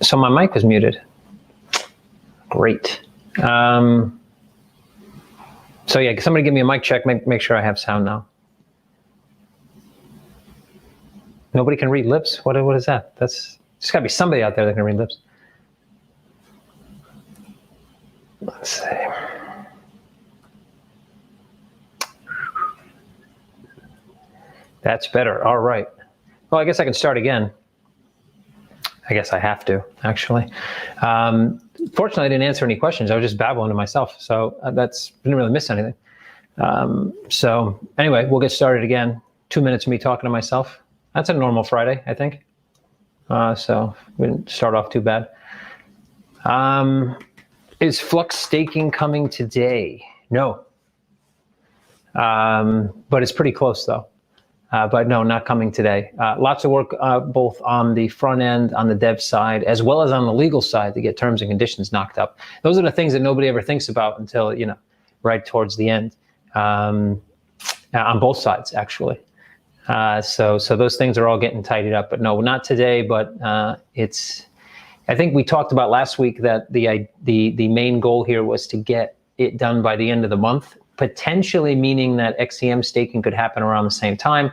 So my mic was muted. Great. So yeah, somebody give me a mic check. Make sure I have sound now. Nobody can read lips? What is that? There's got to be somebody out there that can read lips. Let's see. That's better. All right. Well, I guess I can start again. I guess I have to, actually. Fortunately, I didn't answer any questions. I was just babbling to myself. So didn't really miss anything. So anyway, we'll get started again. 2 minutes of me talking to myself. That's a normal Friday, I think. So we didn't start off too bad. Is Flux staking coming today? No. But it's pretty close though. But no, not coming today. Lots of work both on the front end, on the dev side, as well as on the legal side to get terms and conditions knocked up. Those are the things that nobody ever thinks about until, right towards the end, on both sides, actually. So those things are all getting tidied up. But no, not today, but I think we talked about last week that the main goal here was to get it done by the end of the month, potentially meaning that XCM staking could happen around the same time,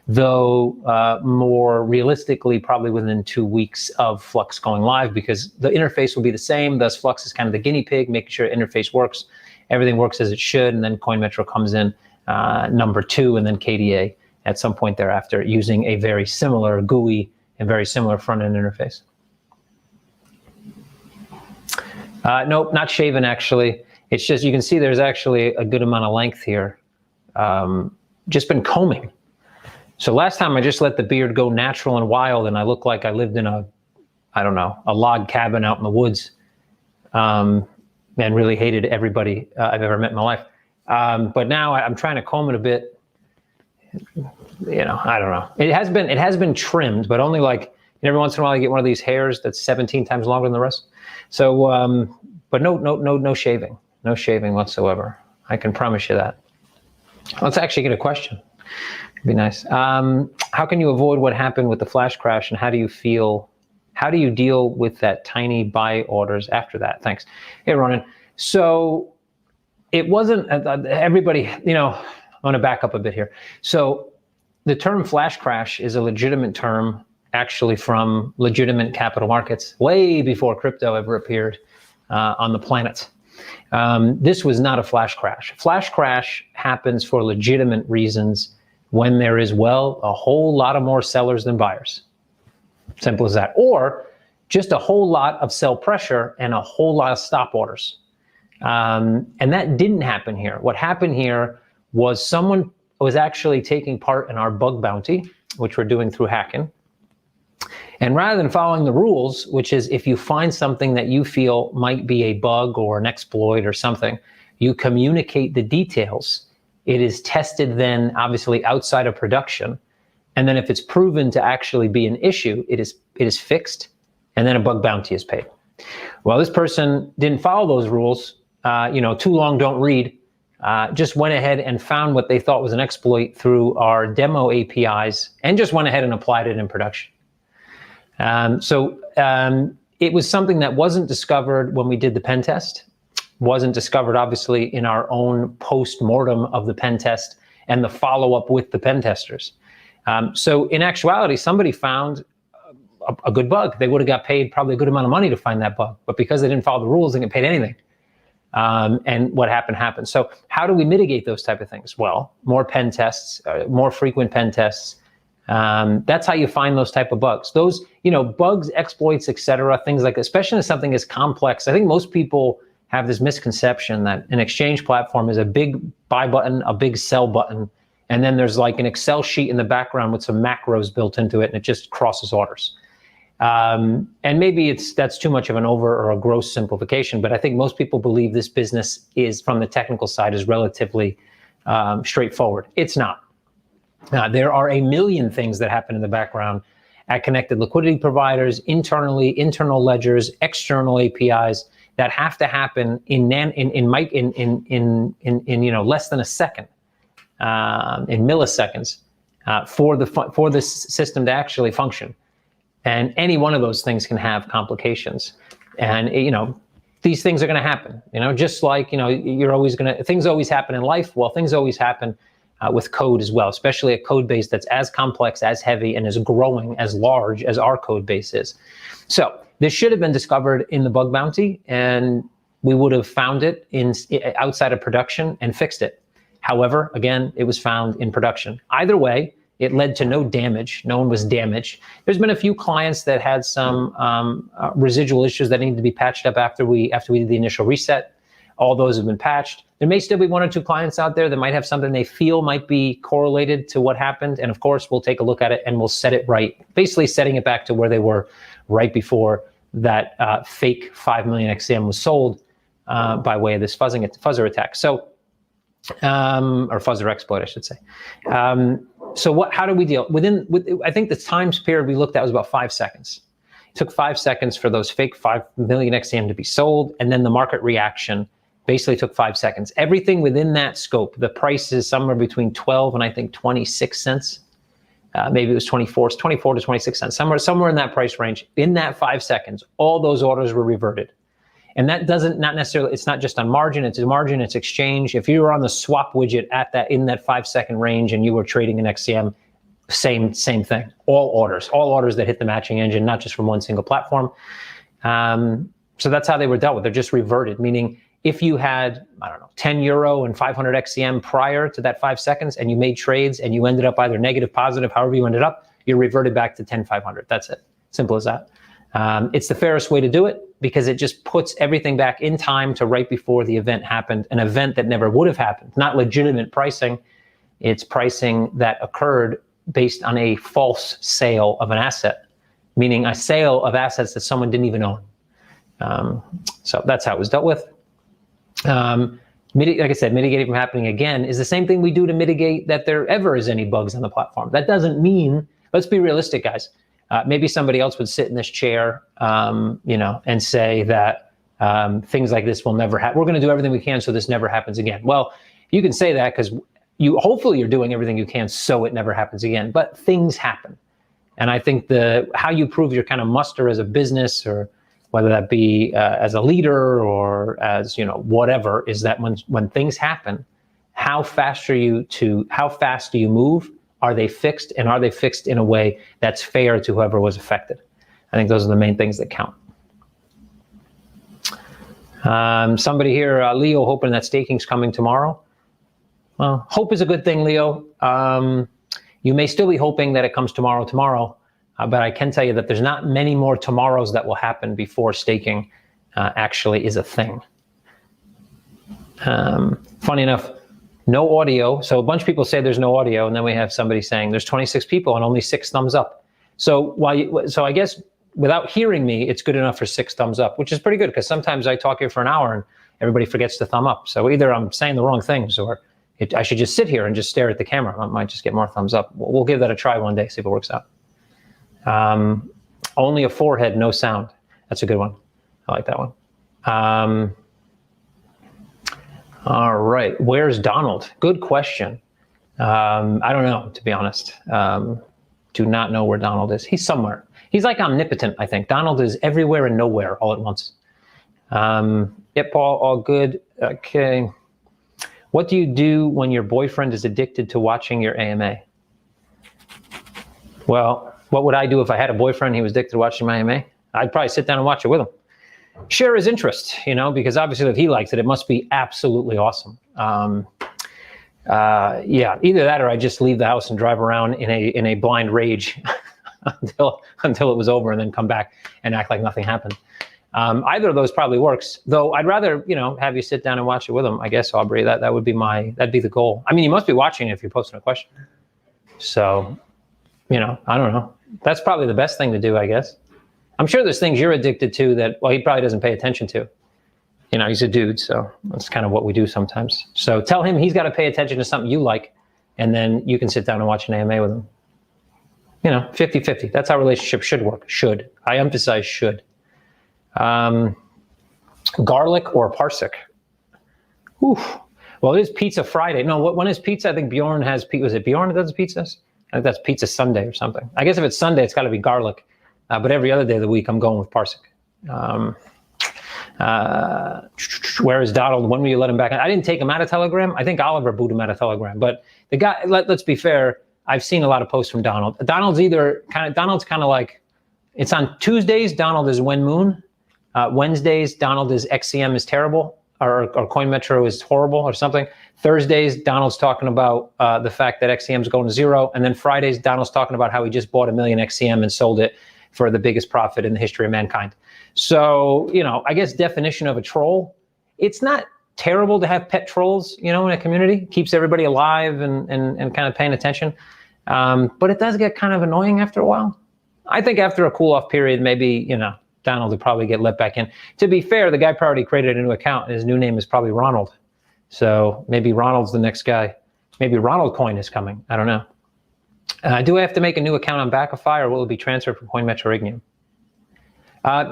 though more realistically, probably within 2 weeks of Flux going live, because the interface will be the same. Thus, Flux is kind of the guinea pig, making sure interface works, everything works as it should, and then CoinMetro comes in number 2, and then KDA at some point thereafter, using a very similar GUI and very similar front-end interface. Nope, not shaven, actually. It's just, you can see there's actually a good amount of length here. Just been combing. So last time I just let the beard go natural and wild, and I looked like I lived in a log cabin out in the woods, and really hated everybody I've ever met in my life. But now I'm trying to comb it a bit. I don't know. It has been trimmed, but only like every once in a while you get one of these hairs that's 17 times longer than the rest. So, but no shaving. No shaving whatsoever. I can promise you that. Let's actually get a question. It'd be nice. How can you avoid what happened with the flash crash, and how do you deal with that tiny buy orders after that? Thanks. Hey, Ronan. So it wasn't everybody, I want to back up a bit here. So the term flash crash is a legitimate term, actually from legitimate capital markets, way before crypto ever appeared on the planet. This was not a flash crash. Flash crash happens for legitimate reasons when there is, a whole lot of more sellers than buyers. Simple as that. Or just a whole lot of sell pressure and a whole lot of stop orders. And that didn't happen here. What happened here was someone was actually taking part in our bug bounty, which we're doing through Hackin'. And rather than following the rules, which is if you find something that you feel might be a bug or an exploit or something, you communicate the details. It is tested then, obviously, outside of production. And then if it's proven to actually be an issue, it is fixed, and then a bug bounty is paid. Well, this person didn't follow those rules. Too long, don't read. Just went ahead and found what they thought was an exploit through our demo APIs and just went ahead and applied it in production. It was something that wasn't discovered when we did the pen test, wasn't discovered obviously in our own post-mortem of the pen test and the follow-up with the pen testers. So in actuality, somebody found a good bug. They would have got paid probably a good amount of money to find that bug, but because they didn't follow the rules, they didn't get paid anything. And what happened. So how do we mitigate those type of things? Well, more pen tests, more frequent pen tests. That's how you find those type of bugs. Those, bugs, exploits, etc., things like that, especially if something is complex. I think most people have this misconception that an exchange platform is a big buy button, a big sell button, and then there's like an Excel sheet in the background with some macros built into it, and it just crosses orders. And maybe that's too much of an over or a gross simplification, but I think most people believe this business is, from the technical side, is relatively straightforward. It's not. There are a million things that happen in the background at connected liquidity providers, internal ledgers, external APIs that have to happen in less than a second, in milliseconds, for the system to actually function. And any one of those things can have complications. And, these things are going to happen, just like, things always happen in life. Well, things always happen with code as well, especially a code base that's as complex, as heavy, and as growing, as large as our code base is. So this should have been discovered in the bug bounty, and we would have found it outside of production and fixed it. However, again, it was found in production. Either way, it led to no damage. No one was damaged. There's been a few clients that had some residual issues that needed to be patched up after we did the initial reset. All those have been patched. There may still be 1 or 2 clients out there that might have something they feel might be correlated to what happened. And of course, we'll take a look at it and we'll set it right, basically setting it back to where they were right before that fake 5 million XM was sold by way of this fuzzer attack. So, or fuzzer exploit, I should say. So how do we deal? I think the time period we looked at was about 5 seconds. It took 5 seconds for those fake 5 million XM to be sold, and then the market reaction basically took 5 seconds. Everything within that scope, the price is somewhere between 12 and I think 26 cents. Maybe it was 24 to 26 cents, somewhere in that price range. In that 5 seconds, all those orders were reverted. And that not necessarily, it's not just on margin, it's exchange. If you were on the swap widget in that 5 second range and you were trading an XCM, same thing. All orders that hit the matching engine, not just from one single platform. So that's how they were dealt with. They're just reverted, meaning if you had, I don't know, 10 euro and 500 XCM prior to that 5 seconds and you made trades and you ended up either negative, positive, however you ended up, you're reverted back to 10,500. That's it. Simple as that. It's the fairest way to do it because it just puts everything back in time to right before the event happened, an event that never would have happened. Not legitimate pricing. It's pricing that occurred based on a false sale of an asset, meaning a sale of assets that someone didn't even own. So that's how it was dealt with. Like I said, mitigating from happening again is the same thing we do to mitigate that there ever is any bugs on the platform. That doesn't mean, let's be realistic, guys. Maybe somebody else would sit in this chair, and say that things like this will never happen. We're going to do everything we can so this never happens again. Well, you can say that because hopefully you're doing everything you can so it never happens again. But things happen, and I think how you prove your kind of muster as a business, or whether that be as a leader or as whatever, is that when things happen, how fast do you move? Are they fixed, and are they fixed in a way that's fair to whoever was affected? I think those are the main things that count. Somebody here, Leo, hoping that staking's coming tomorrow. Well, hope is a good thing, Leo. You may still be hoping that it comes tomorrow, but I can tell you that there's not many more tomorrows that will happen before staking actually is a thing. Funny enough, no audio. So a bunch of people say there's no audio, and then we have somebody saying there's 26 people and only 6 thumbs up. So so I guess without hearing me, it's good enough for 6 thumbs up, which is pretty good because sometimes I talk here for an hour and everybody forgets to thumb up. So either I'm saying the wrong things, or I should just sit here and just stare at the camera. I might just get more thumbs up. We'll give that a try one day, see if it works out. Only a forehead, no sound. That's a good one. I like that one. All right, where's Donald? Good question. I don't know, to be honest. Do not know where Donald is. He's somewhere. He's like omnipotent, I think. Donald is everywhere and nowhere all at once. Yep, all good. Okay. What do you do when your boyfriend is addicted to watching your AMA? Well, what would I do if I had a boyfriend who was addicted to watching my AMA? I'd probably sit down and watch it with him. Share his interest, because obviously if he likes it, it must be absolutely awesome. Yeah, either that or I just leave the house and drive around in a blind rage until it was over, and then come back and act like nothing happened. Either of those probably works, though I'd rather have you sit down and watch it with him. I guess, Aubrey, that'd be the goal. I mean, you must be watching it if you're posting a question. So, I don't know. That's probably the best thing to do, I guess. I'm sure there's things you're addicted to that, well, he probably doesn't pay attention to. He's a dude, so that's kind of what we do sometimes. So tell him he's got to pay attention to something you like, and then you can sit down and watch an AMA with him. 50-50. That's how relationships should work. Should. I emphasize should. Garlic or parsik? Oof. Well, it is Pizza Friday. No, when is pizza? I think Bjorn has, was it Bjorn that does pizzas? I think that's Pizza Sunday or something. I guess if it's Sunday, it's got to be garlic. But every other day of the week, I'm going with parsik. Where is Donald? When will you let him back in? I didn't take him out of Telegram. I think Oliver booted him out of Telegram. But the guy, let's be fair, I've seen a lot of posts from Donald. Donald's kind of like, it's on Tuesdays, Donald is when moon. Wednesdays, Donald is XCM is terrible, or CoinMetro is horrible or something. Thursdays, Donald's talking about the fact that XCM is going to zero. And then Fridays, Donald's talking about how he just bought 1 million XCM and sold it for the biggest profit in the history of mankind. So, I guess definition of a troll, it's not terrible to have pet trolls, in a community. Keeps everybody alive and kind of paying attention. But it does get kind of annoying after a while. I think after a cool-off period, maybe, Donald will probably get let back in. To be fair, the guy probably created a new account, and his new name is probably Ronald. So maybe Ronald's the next guy. Maybe Ronald Coin is coming. I don't know. Do I have to make a new account on Backify, or will it be transferred from CoinMetro or ignium?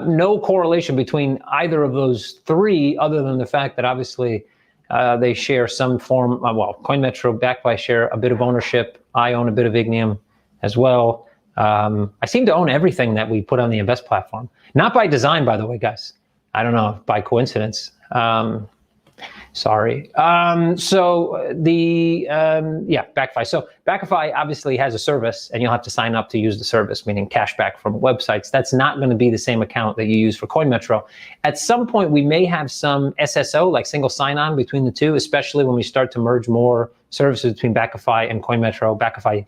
No correlation between either of those three, other than the fact that obviously they share some form. CoinMetro, Backify share a bit of ownership. I own a bit of ignium as well. I seem to own everything that we put on the Invest platform. Not by design, by the way, guys. I don't know, by coincidence. Sorry. Backify. So Backify obviously has a service, and you'll have to sign up to use the service, meaning cashback from websites. That's not going to be the same account that you use for CoinMetro. At some point, we may have some SSO, like single sign-on between the two, especially when we start to merge more services between Backify and CoinMetro. Backify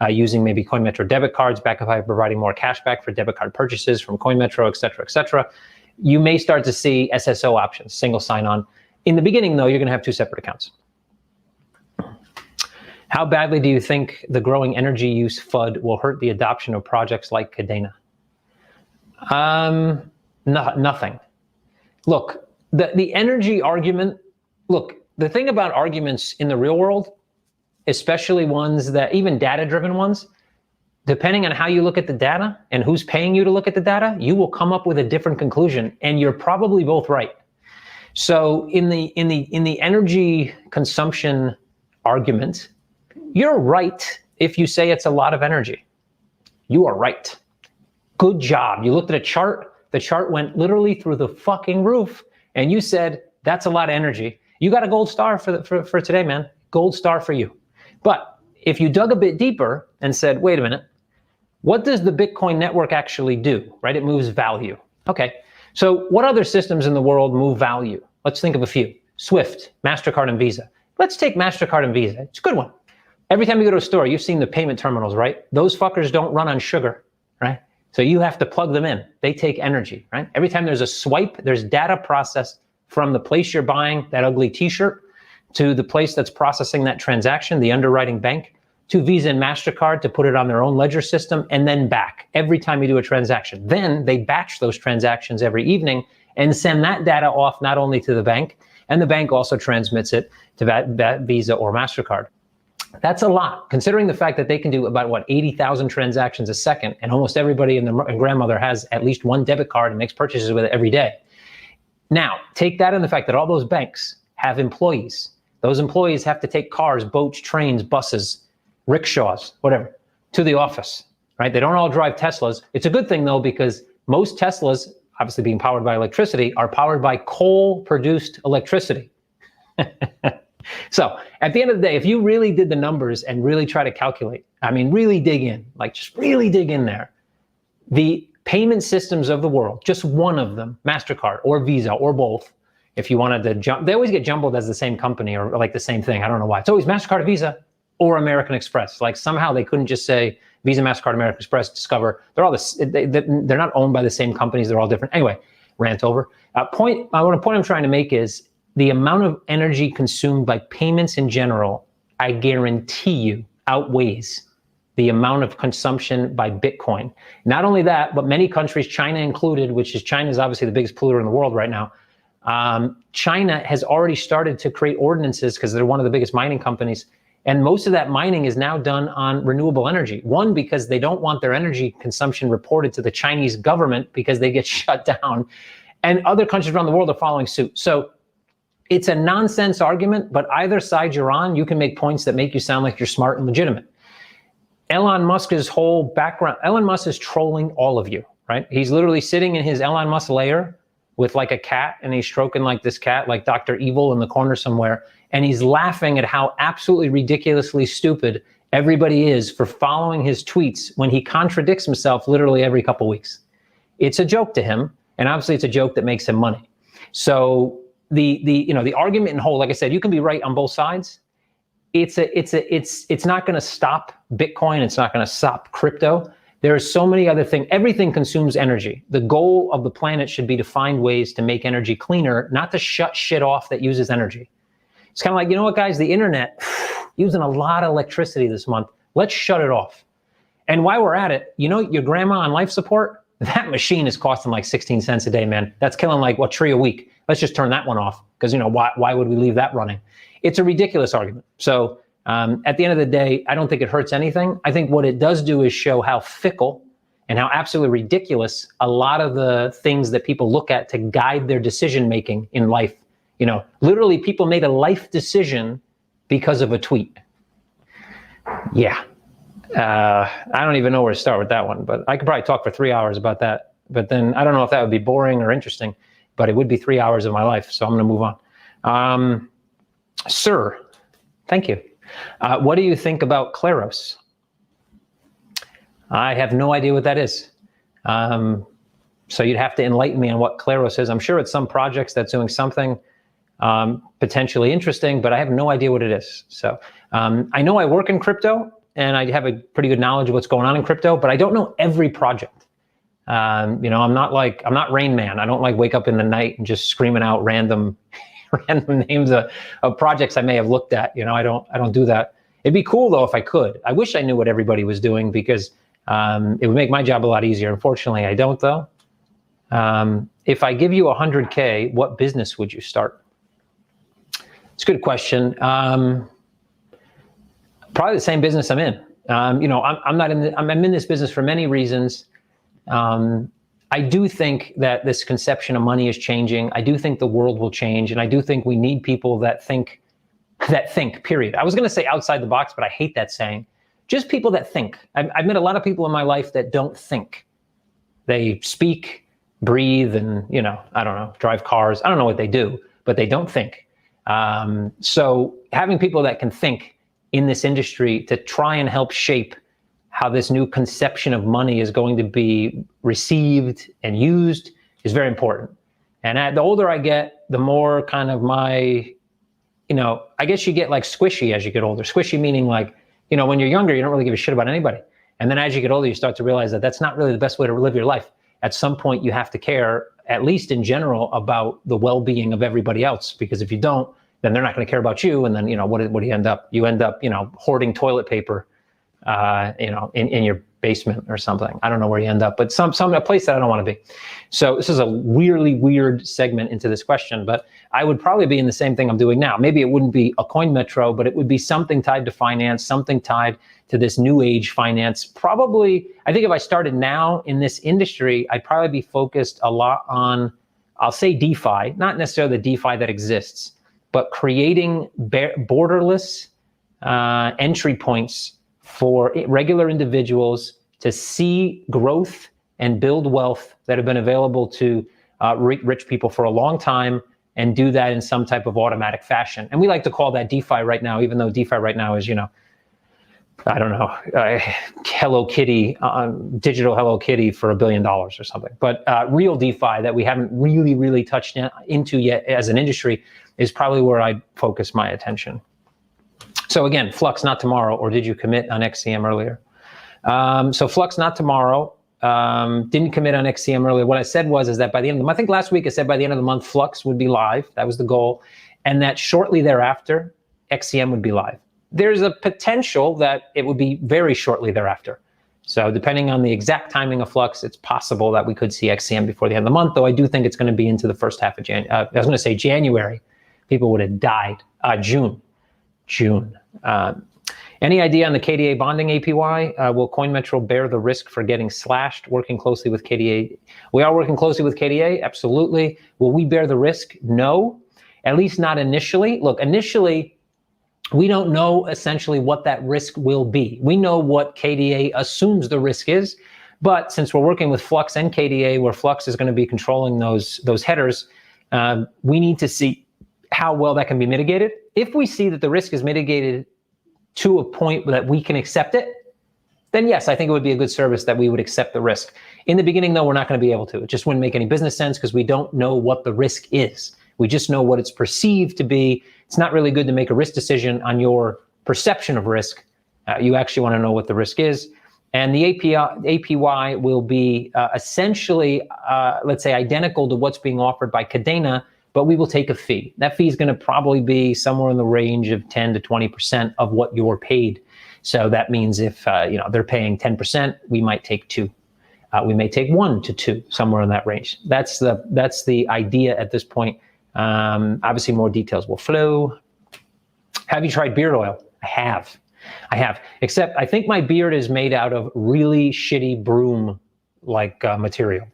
using maybe CoinMetro debit cards, Backify providing more cashback for debit card purchases from CoinMetro, et cetera, et cetera. You may start to see SSO options, single sign-on. In the beginning, though, you're going to have two separate accounts. How badly do you think the growing energy use FUD will hurt the adoption of projects like Kadena? Nothing. Look, the energy argument, the thing about arguments in the real world, especially ones that, even data-driven ones, depending on how you look at the data and who's paying you to look at the data, you will come up with a different conclusion, and you're probably both right. So in the energy consumption argument, you're right if you say it's a lot of energy. You are right. Good job. You looked at a chart, the chart went literally through the fucking roof, and you said, that's a lot of energy. You got a gold star for today, man. Gold star for you. But if you dug a bit deeper and said, wait a minute, what does the Bitcoin network actually do, right? It moves value. Okay. So what other systems in the world move value? Let's think of a few. Swift, MasterCard, and Visa. Let's take MasterCard and Visa. It's a good one. Every time you go to a store, you've seen the payment terminals, right? Those fuckers don't run on sugar, right? So you have to plug them in. They take energy, right? Every time there's a swipe, there's data processed from the place you're buying that ugly t-shirt to the place that's processing that transaction, the underwriting bank, to Visa and MasterCard to put it on their own ledger system, and then back every time you do a transaction. Then they batch those transactions every evening and send that data off not only to the bank, and the bank also transmits it to that Visa or MasterCard. That's a lot, considering the fact that they can do about, 80,000 transactions a second, and almost everybody and grandmother has at least one debit card and makes purchases with it every day. Now, take that and the fact that all those banks have employees. Those employees have to take cars, boats, trains, buses, rickshaws, whatever, to the office, right? They don't all drive Teslas. It's a good thing, though, because most Teslas, obviously being powered by electricity, are powered by coal-produced electricity. So at the end of the day, if you really did the numbers and really try to calculate, really dig in, just really dig in there, the payment systems of the world, just one of them, MasterCard or Visa or both, if you wanted to jump, they always get jumbled as the same company or like the same thing. I don't know why. It's always MasterCard, Visa, or American Express. Like somehow they couldn't just say Visa, MasterCard, American Express, Discover. They're all they're not owned by the same companies. They're all different. Anyway, rant over. Point I'm trying to make is the amount of energy consumed by payments in general, I guarantee you, outweighs the amount of consumption by Bitcoin. Not only that, but many countries, China included, China is obviously the biggest polluter in the world right now. China has already started to create ordinances because they're one of the biggest mining companies. And most of that mining is now done on renewable energy. One, because they don't want their energy consumption reported to the Chinese government because they get shut down. And other countries around the world are following suit. So it's a nonsense argument, but either side you're on, you can make points that make you sound like you're smart and legitimate. Elon Musk's whole background, Elon Musk is trolling all of you, right? He's literally sitting in his Elon Musk lair with like a cat, and he's stroking like this cat, like Dr. Evil in the corner somewhere, and he's laughing at how absolutely ridiculously stupid everybody is for following his tweets when he contradicts himself literally every couple weeks. It's a joke to him, and obviously it's a joke that makes him money. So the argument in whole, like I said, you can be right on both sides. It's not going to stop Bitcoin. It's not going to stop crypto. There are so many other things. Everything consumes energy. The goal of the planet should be to find ways to make energy cleaner, not to shut shit off that uses energy. It's kind of like, you know what, guys, the internet using a lot of electricity this month. Let's shut it off. And while we're at it, you know, your grandma on life support, that machine is costing like 16 cents a day, man. That's killing like what, tree a week. Let's just turn that one off, because, you know, why would we leave that running? It's a ridiculous argument. So at the end of the day, I don't think it hurts anything. I think what it does do is show how fickle and how absolutely ridiculous a lot of the things that people look at to guide their decision making in life. You know, literally people made a life decision because of a tweet. Yeah. I don't even know where to start with that one, but I could probably talk for 3 hours about that. But then I don't know if that would be boring or interesting, but it would be 3 hours of my life. So I'm going to move on. Sir, thank you. What do you think about Kleros? I have no idea what that is. So you'd have to enlighten me on what Kleros is. I'm sure it's some projects that's doing something potentially interesting, but I have no idea what it is. So I know I work in crypto, and I have a pretty good knowledge of what's going on in crypto, but I don't know every project. You know, I'm not Rain Man. I don't like wake up in the night and just screaming out random names of projects I may have looked at. You know, I don't do that. It'd be cool though if I could. I wish I knew what everybody was doing, because it would make my job a lot easier. Unfortunately, I don't though. If I give you 100K, what business would you start? It's a good question. Probably the same business I'm in. You know, I'm in this business for many reasons. I do think that this conception of money is changing. I do think the world will change, and I do think we need people that think, period. I was going to say outside the box, but I hate that saying. Just people that think. I've met a lot of people in my life that don't think. They speak, breathe, and, you know, I don't know, drive cars. I don't know what they do, but they don't think. So having people that can think in this industry to try and help shape how this new conception of money is going to be received and used is very important. And the older I get, the more kind of my, you know, I guess you get like squishy as you get older. Squishy meaning like, you know, when you're younger, you don't really give a shit about anybody. And then as you get older, you start to realize that that's not really the best way to live your life. At some point, you have to care, at least in general, about the well-being of everybody else. Because if you don't, then they're not going to care about you. And then, you know, what do you end up? You end up, you know, hoarding toilet paper, you know, in your basement or something. I don't know where you end up, but a place that I don't want to be. So this is a weirdly weird segment into this question, but I would probably be in the same thing I'm doing now. Maybe it wouldn't be a CoinMetro, but it would be something tied to finance, something tied to this new age finance. Probably, I think if I started now in this industry, I'd probably be focused a lot on, I'll say DeFi, not necessarily the DeFi that exists, but creating borderless entry points for regular individuals to see growth and build wealth that have been available to rich people for a long time, and do that in some type of automatic fashion. And we like to call that DeFi right now, even though DeFi right now is, you know, I don't know, Hello Kitty, digital Hello Kitty for $1 billion or something. But real DeFi that we haven't really touched into yet as an industry is probably where I'd focus my attention. So again, Flux, not tomorrow, or did you commit on XCM earlier? So Flux, not tomorrow, didn't commit on XCM earlier. What I said is that by the end of the month, I think last week I said by the end of the month, Flux would be live. That was the goal. And that shortly thereafter, XCM would be live. There's a potential that it would be very shortly thereafter. So depending on the exact timing of Flux, it's possible that we could see XCM before the end of the month, though I do think it's going to be into the first half of January. I was going to say January. People would have died. June. Any idea on the KDA bonding APY? Will CoinMetro bear the risk for getting slashed? Working closely with KDA. We are working closely with KDA, absolutely. Will we bear the risk? No, at least not initially. Look, initially, we don't know essentially what that risk will be. We know what KDA assumes the risk is, But since we're working with Flux and KDA, where Flux is going to be controlling those headers, we need to see how well that can be mitigated. If we see that the risk is mitigated to a point that we can accept it, then yes, I think it would be a good service that we would accept the risk. In the beginning, though, we're not going to be able to. It just wouldn't make any business sense because we don't know what the risk is. We just know what it's perceived to be. It's not really good to make a risk decision on your perception of risk. You actually want to know what the risk is. And the APY will be essentially, let's say, identical to what's being offered by Kadena, but we will take a fee. That fee is going to probably be somewhere in the range of 10 to 20% of what you're paid. So that means if they're paying 10%, we might take 2. We may take 1 to 2, somewhere in that range. That's the idea at this point. Obviously, more details will flow. Have you tried beard oil? I have. Except I think my beard is made out of really shitty broom-like material,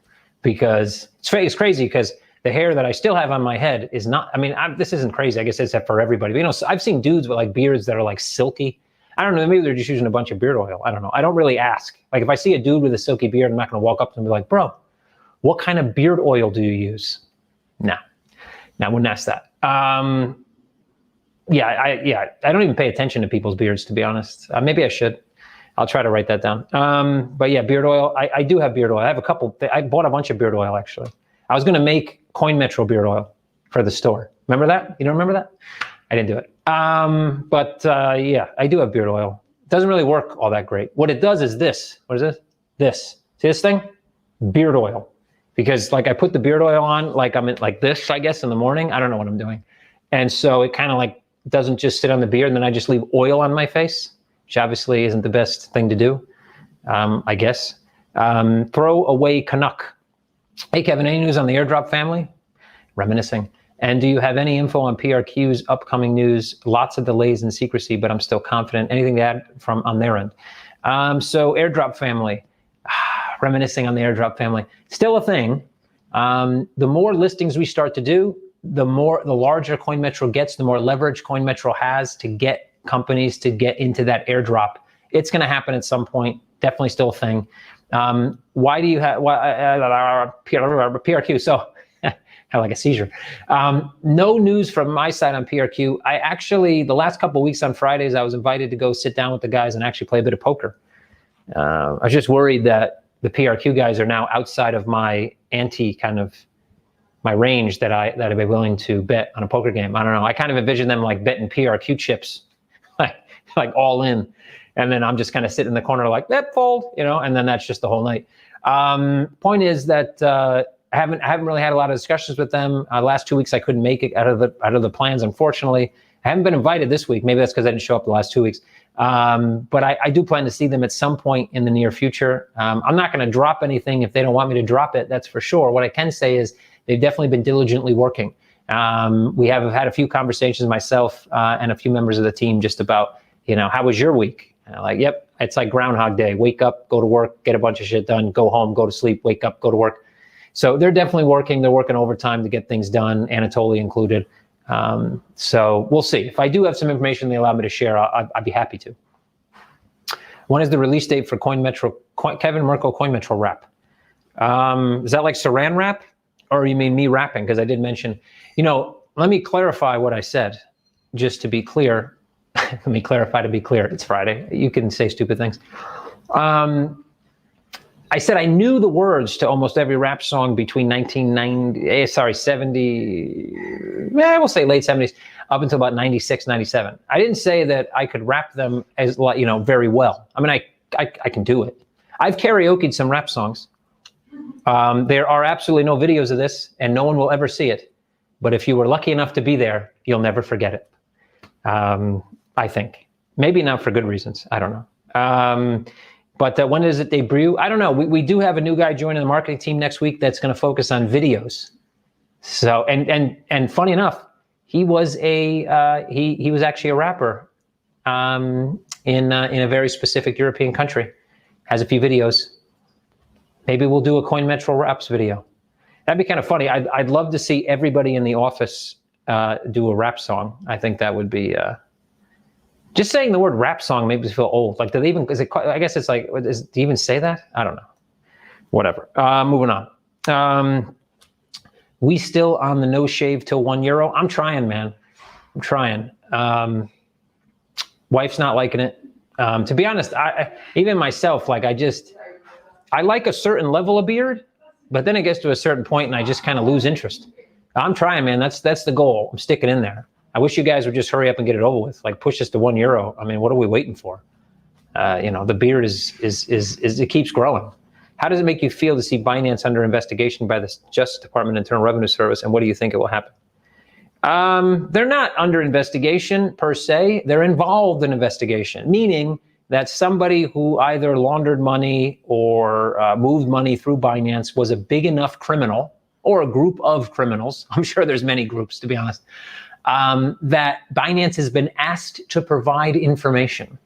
because it's crazy because the hair that I still have on my head is not, this isn't crazy. I guess it's for everybody. But, I've seen dudes with like beards that are like silky. I don't know, maybe they're just using a bunch of beard oil. I don't know. I don't really ask. Like if I see a dude with a silky beard, I'm not going to walk up to him and be like, bro, what kind of beard oil do you use? No, I wouldn't ask that. I don't even pay attention to people's beards, to be honest. Maybe I should. I'll try to write that down. But yeah, beard oil. I do have beard oil. I have a couple. I bought a bunch of beard oil, actually. I was going to make CoinMetro beard oil for the store. Remember that? You don't remember that? I didn't do it. Yeah, I do have beard oil. It doesn't really work all that great. What it does is this. What is this? This. See this thing? Beard oil. Because like I put the beard oil on, like I'm in like this, I guess, in the morning. I don't know what I'm doing. And so it kind of like doesn't just sit on the beard and then I just leave oil on my face, which obviously isn't the best thing to do, I guess. Throw away Canuck. Hey, Kevin, any news on the AirDrop family? Reminiscing. And do you have any info on PRQs, upcoming news? Lots of delays and secrecy, but I'm still confident. Anything to add from on their end? So AirDrop family, reminiscing on the AirDrop family, still a thing. The more listings we start to do, the larger CoinMetro gets, the more leverage CoinMetro has to get companies to get into that AirDrop. It's going to happen at some point. Definitely still a thing. Why do you have PRQ? So I like a seizure. No news from my side on PRQ. I actually, the last couple of weeks on Fridays, I was invited to go sit down with the guys and actually play a bit of poker. I was just worried that the PRQ guys are now outside of my my range that I'd be willing to bet on a poker game. I don't know. I kind of envision them like betting PRQ chips, like all in. And then I'm just kind of sitting in the corner like, that fold, and then that's just the whole night. Point is that I haven't really had a lot of discussions with them. Last 2 weeks I couldn't make it out of the plans, unfortunately. I haven't been invited this week. Maybe that's because I didn't show up the last 2 weeks. But I do plan to see them at some point in the near future. I'm not going to drop anything if they don't want me to drop it, that's for sure. What I can say is they've definitely been diligently working. We have had a few conversations, myself and a few members of the team, just about, how was your week? Like, yep, it's like Groundhog Day. Wake up, go to work, get a bunch of shit done, go home, go to sleep, wake up, go to work. So they're definitely working. They're working overtime to get things done, Anatoly included. So we'll see. If I do have some information they allow me to share, I'd be happy to. When is the release date for CoinMetro, Kevin Murcko CoinMetro rap? Is that like Saran wrap? Or you mean me rapping? Because I did mention, let me clarify what I said, just to be clear. Let me clarify to be clear. It's Friday. You can say stupid things. I said I knew the words to almost every rap song between 70, we'll say late 70s, up until about 96, 97. I didn't say that I could rap them as, very well. I can do it. I've karaoke'd some rap songs. There are absolutely no videos of this, and no one will ever see it. But if you were lucky enough to be there, you'll never forget it. I think. Maybe not for good reasons. I don't know. But when does it debut? I don't know. We do have a new guy joining the marketing team next week that's going to focus on videos. So and funny enough, he was he was actually a rapper in a very specific European country. Has a few videos. Maybe we'll do a CoinMetro raps video. That'd be kind of funny. I'd love to see everybody in the office do a rap song. I think that would be. Just saying the word rap song makes me feel old. Like, do they even? I guess it's like. Do you even say that? I don't know. Whatever. Moving on. We still on the no shave till €1. I'm trying, man. I'm trying. Wife's not liking it. To be honest, even myself, like I like a certain level of beard, but then it gets to a certain point and I just kind of lose interest. I'm trying, man. That's the goal. I'm sticking in there. I wish you guys would just hurry up and get it over with. Like push us to €1. I mean, what are we waiting for? The beard is it keeps growing. How does it make you feel to see Binance under investigation by the Justice Department Internal Revenue Service, and what do you think it will happen? They're not under investigation per se. They're involved in investigation, meaning that somebody who either laundered money or moved money through Binance was a big enough criminal or a group of criminals. I'm sure there's many groups, to be honest, that Binance has been asked to provide information.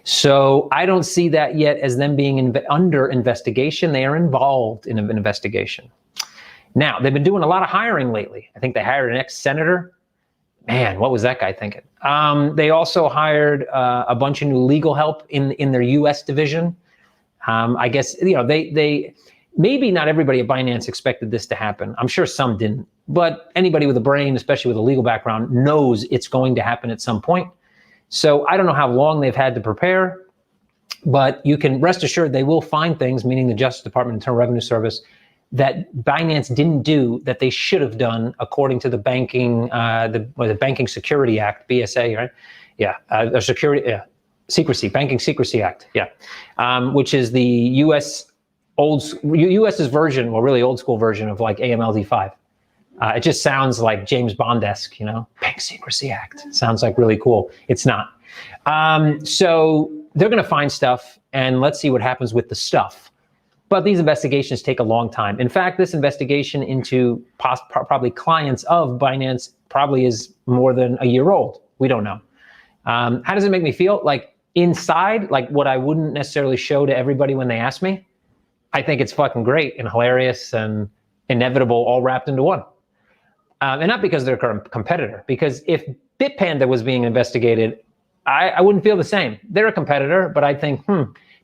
So I don't see that yet as them being under investigation. They are involved in an investigation. Now, they've been doing a lot of hiring lately. I think they hired an ex-senator. Man, what was that guy thinking? They also hired a bunch of new legal help in their U.S. division. I guess, they maybe not everybody at Binance expected this to happen. I'm sure some didn't. But anybody with a brain, especially with a legal background, knows it's going to happen at some point. So I don't know how long they've had to prepare, but you can rest assured they will find things, meaning the Justice Department Internal Revenue Service, that Binance didn't do that they should have done according to the Banking Security Act, BSA, right? Yeah, Banking Secrecy Act, yeah, which is the U.S.'s version, well, really old school version of like AMLD5. It just sounds like James Bond-esque, Bank Secrecy Act. It sounds like really cool. It's not. So they're going to find stuff, and let's see what happens with the stuff. But these investigations take a long time. In fact, this investigation into probably clients of Binance probably is more than a year old. We don't know. How does it make me feel? Like inside, like what I wouldn't necessarily show to everybody when they ask me, I think it's fucking great and hilarious and inevitable all wrapped into one. And not because they're a competitor, because if Bitpanda was being investigated, I wouldn't feel the same. They're a competitor, but I think,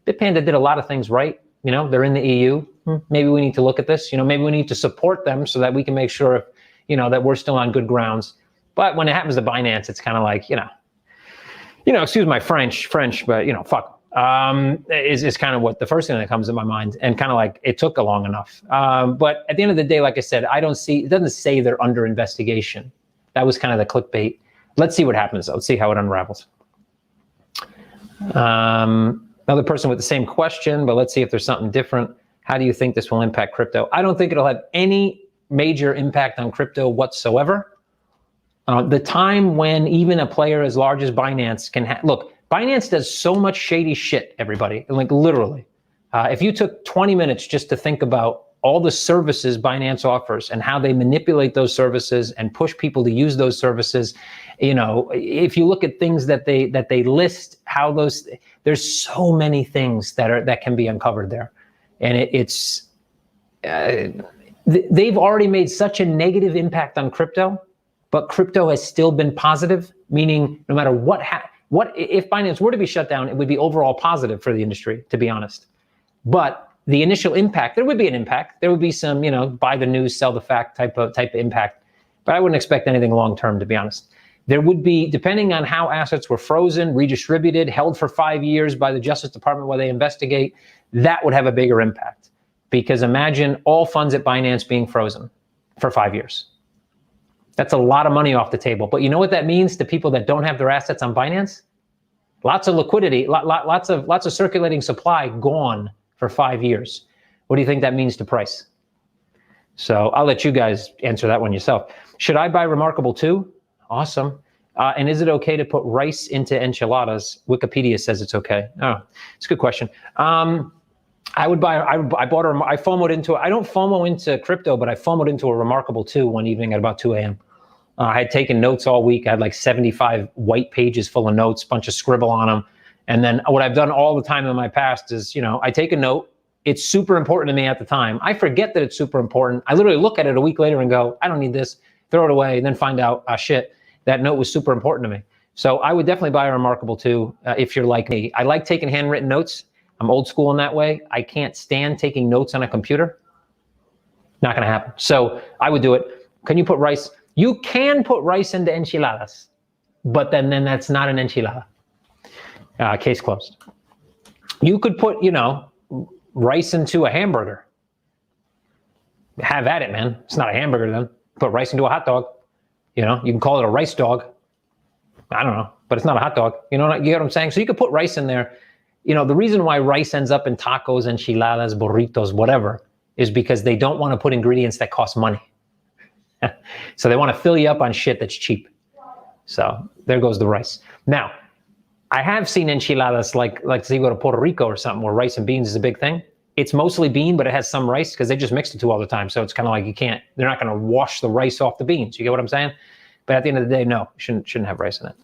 Bitpanda did a lot of things right. They're in the EU. Maybe we need to look at this. Maybe we need to support them so that we can make sure, that we're still on good grounds. But when it happens to Binance, it's kind of like, excuse my French, but fuck. Is kind of what the first thing that comes to my mind, and kind of like it took long enough. But at the end of the day, like I said, it doesn't say they're under investigation. That was kind of the clickbait. Let's see what happens. Let's see how it unravels. Another person with the same question, but let's see if there's something different. How do you think this will impact crypto? I don't think it'll have any major impact on crypto whatsoever. The time when even a player as large as Binance can look, Binance does so much shady shit, everybody, like literally. If you took 20 minutes just to think about all the services Binance offers and how they manipulate those services and push people to use those services, if you look at things that they list, there's so many things that can be uncovered there, and they've already made such a negative impact on crypto, but crypto has still been positive, meaning no matter what if Binance were to be shut down, it would be overall positive for the industry, to be honest. But the initial impact, there would be an impact. There would be some, buy the news, sell the fact type of impact. But I wouldn't expect anything long-term, to be honest. There would be, depending on how assets were frozen, redistributed, held for 5 years by the Justice Department while they investigate, that would have a bigger impact. Because imagine all funds at Binance being frozen for 5 years. That's a lot of money off the table. But you know what that means to people that don't have their assets on Binance? Lots of liquidity, lots of circulating supply gone for 5 years. What do you think that means to price? So I'll let you guys answer that one yourself. Should I buy Remarkable too? Awesome. And is it okay to put rice into enchiladas? Wikipedia says it's okay. Oh, it's a good question. I FOMO'd into it. I don't FOMO into crypto, but I FOMO'd into a Remarkable 2 one evening at about 2 a.m. I had taken notes all week. I had like 75 white pages full of notes, bunch of scribble on them. And then what I've done all the time in my past is, I take a note. It's super important to me at the time. I forget that it's super important. I literally look at it a week later and go, I don't need this, throw it away, and then find out, shit, that note was super important to me. So I would definitely buy a Remarkable 2 if you're like me. I like taking handwritten notes. I'm old school in that way. I can't stand taking notes on a computer. Not gonna happen. So I would do it. Can you put rice? You can put rice into enchiladas, but then that's not an enchilada. Case closed. You could put, rice into a hamburger. Have at it, man. It's not a hamburger then. Put rice into a hot dog. You can call it a rice dog. I don't know, but it's not a hot dog. You get what I'm saying? So you could put rice in there. The reason why rice ends up in tacos, enchiladas, burritos, whatever, is because they don't want to put ingredients that cost money. So they want to fill you up on shit that's cheap. So there goes the rice. Now, I have seen enchiladas like say you go to Puerto Rico or something where rice and beans is a big thing. It's mostly bean, but it has some rice because they just mix the two all the time. So it's kind of like they're not going to wash the rice off the beans. You get what I'm saying? But at the end of the day, no, shouldn't have rice in it.